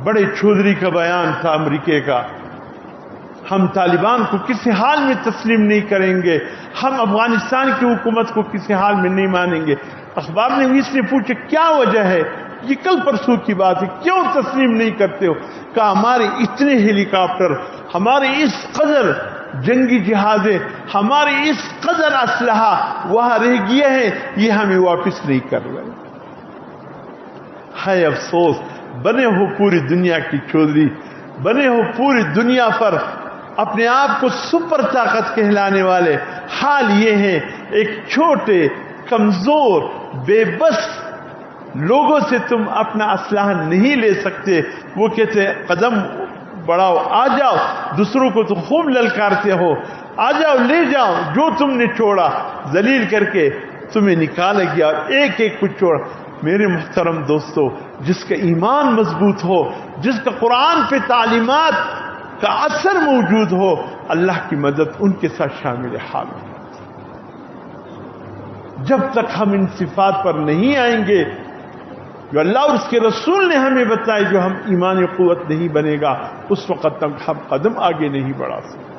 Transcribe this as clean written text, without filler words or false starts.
بڑے چودھری کا بیان تھا امریکہ کا، ہم طالبان کو کسی حال میں تسلیم نہیں کریں گے، ہم افغانستان کی حکومت کو کسی حال میں نہیں مانیں گے۔ اخبار نے اس نے پوچھا کیا وجہ ہے، یہ کل پرسوں کی بات ہے، کیوں تسلیم نہیں کرتے ہو؟ کہا ہمارے اتنے ہیلی کاپٹر، ہمارے اس قدر جنگی جہازیں، ہمارے اس قدر اسلحہ وہاں رہ گیا ہے، یہ ہمیں واپس نہیں کر رہے۔ ہے افسوس، بنے ہو پوری دنیا کی چودھری، بنے ہو پوری دنیا پر اپنے آپ کو سپر طاقت کہلانے والے، حال یہ ہے ایک چھوٹے کمزور بے بس لوگوں سے تم اپنا اسلحہ نہیں لے سکتے۔ وہ کہتے قدم بڑھاؤ، آ جاؤ، دوسروں کو تم خوب للکارتے ہو، آ جاؤ لے جاؤ، جو تم نے چھوڑا ذلیل کر کے تمہیں نکالا گیا، اور ایک ایک کو چھوڑا۔ میرے محترم دوستو، جس کا ایمان مضبوط ہو، جس کا قرآن پہ تعلیمات کا اثر موجود ہو، اللہ کی مدد ان کے ساتھ شامل حال ہے۔ جب تک ہم ان صفات پر نہیں آئیں گے جو اللہ اور اس کے رسول نے ہمیں بتائی، جو ہم ایمان قوت نہیں بنے گا، اس وقت تک ہم قدم آگے نہیں بڑھا سکتے۔